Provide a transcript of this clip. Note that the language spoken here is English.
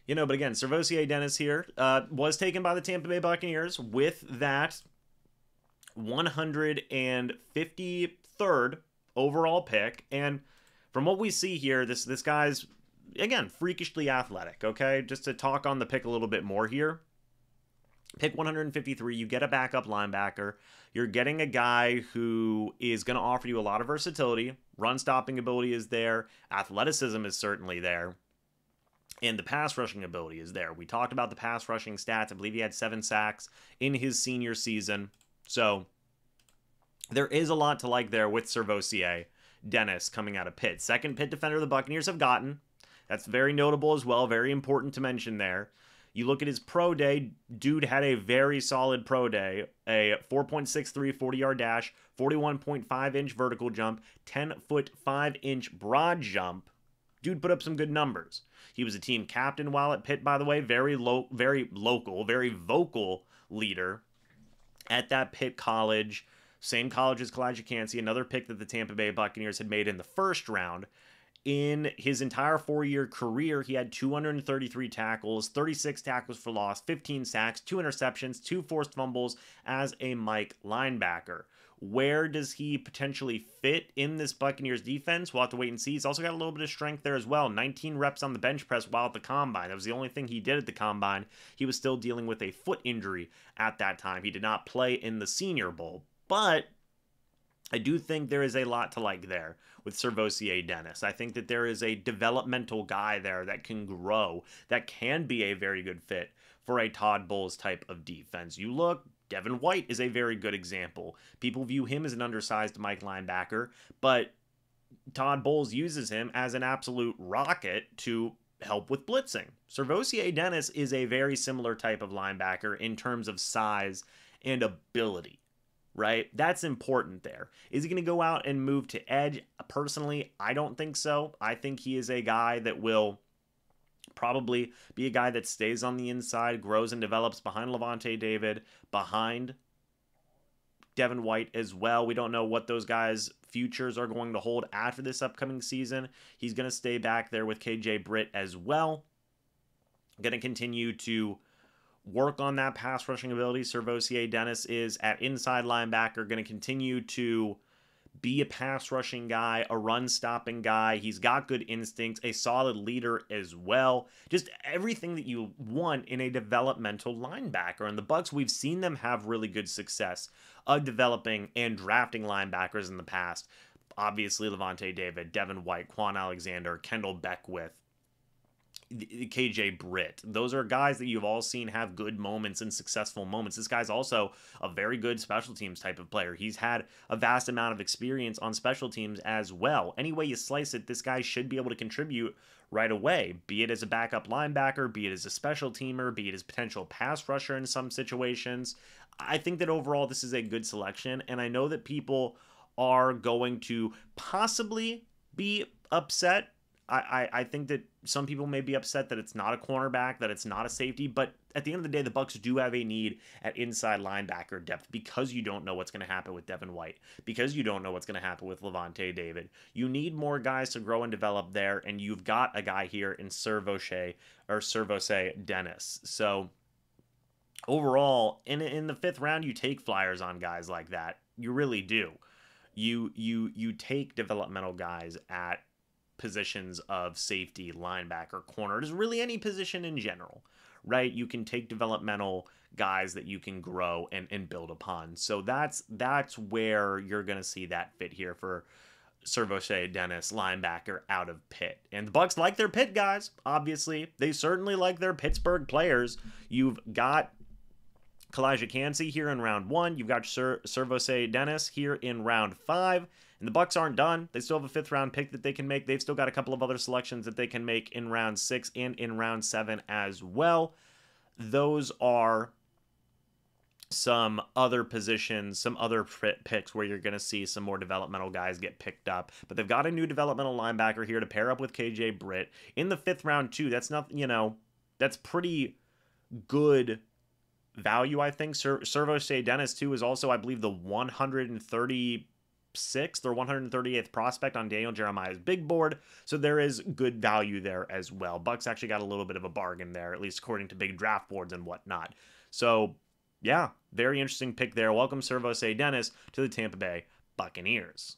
But again, SirVocea Dennis here was taken by the Tampa Bay Buccaneers with that 153rd overall pick. And from what we see here, this guy's, again, freakishly athletic, okay? Just to talk on the pick a little bit more here. Pick 153, you get a backup linebacker. You're getting a guy who is going to offer you a lot of versatility. Run stopping ability is there. Athleticism is certainly there. And the pass rushing ability is there. We talked about the pass rushing stats. I believe he had 7 sacks in his senior season. So there is a lot to like there with SirVocea Dennis coming out of Pitt. Second Pitt defender the Buccaneers have gotten. That's very notable as well. Very important to mention there. You look at his pro day, dude had a very solid pro day. A 4.63 40-yard dash, 41.5-inch vertical jump, 10-foot 5-inch broad jump. Dude put up some good numbers. He was a team captain while at Pitt, by the way. Very local, very vocal leader at that Pitt college. Same college as Kalijah Kancey, another pick that the Tampa Bay Buccaneers had made in the first round. In his entire 4-year career, he had 233 tackles, 36 tackles for loss, 15 sacks, 2 interceptions, 2 forced fumbles as a Mike linebacker. Where does he potentially fit in this Buccaneers defense? We'll have to wait and see. He's also got a little bit of strength there as well. 19 reps on the bench press while at the combine. That was the only thing he did at the combine. He was still dealing with a foot injury at that time. He did not play in the Senior Bowl. But I do think there is a lot to like there with SirVocea Dennis. I think that there is a developmental guy there that can grow, that can be a very good fit for a Todd Bowles type of defense. You look, Devin White is a very good example. People view him as an undersized Mike linebacker, but Todd Bowles uses him as an absolute rocket to help with blitzing. SirVocea Dennis is a very similar type of linebacker in terms of size and ability. Right? That's important there. Is he going to go out and move to edge? Personally, I don't think so. I think he is a guy that will probably be a guy that stays on the inside, grows and develops behind Lavonte David, behind Devin White as well. We don't know what those guys' futures are going to hold after this upcoming season. He's going to stay back there with KJ Britt as well. Going to continue to work on that pass rushing ability. SirVocea Dennis is at inside linebacker, going to continue to be a pass rushing guy, a run stopping guy. He's got good instincts, a solid leader as well. Just everything that you want in a developmental linebacker. And the Bucs, we've seen them have really good success of developing and drafting linebackers in the past. Obviously, Lavonte David, Devin White, Quan Alexander, Kendall Beckwith, KJ Britt. Those are guys that you've all seen have good moments and successful moments. This guy's also a very good special teams type of player. He's had a vast amount of experience on special teams as well. Any way you slice it, this guy should be able to contribute right away, be it as a backup linebacker, be it as a special teamer, be it as potential pass rusher in some situations. I think that overall this is a good selection, and I know that people are going to possibly be upset. I think that some people may be upset that it's not a cornerback, that it's not a safety, but at the end of the day, the Bucs do have a need at inside linebacker depth because you don't know what's going to happen with Devin White, because you don't know what's going to happen with Lavonte David. You need more guys to grow and develop there, and you've got a guy here in SirVocea Dennis. So overall, in the 5th round, you take flyers on guys like that. You really do. You take developmental guys at positions of safety, linebacker, corner, just really any position in general, right? You can take developmental guys that you can grow and build upon. So that's where you're going to see that fit here for SirVocea Dennis, linebacker out of Pitt. And the Bucs like their Pitt guys, obviously. They certainly like their Pittsburgh players. You've got Kalijah Kancey here in round 1. You've got SirVocea Dennis here in round 5. And the Bucs aren't done. They still have a 5th round pick that they can make. They've still got a couple of other selections that they can make in round 6 and in round 7 as well. Those are some other positions, some other picks where you're going to see some more developmental guys get picked up. But they've got a new developmental linebacker here to pair up with KJ Britt in the 5th round too. That's not, that's pretty good value, I think. SirVocea Dennis too is also, I believe, the 130 136th or 138th prospect on Daniel Jeremiah's big board, so there is good value there as well. Bucs actually got a little bit of a bargain there, at least according to big draft boards and whatnot. So, yeah, very interesting pick there. Welcome, SirVocea Dennis, to the Tampa Bay Buccaneers.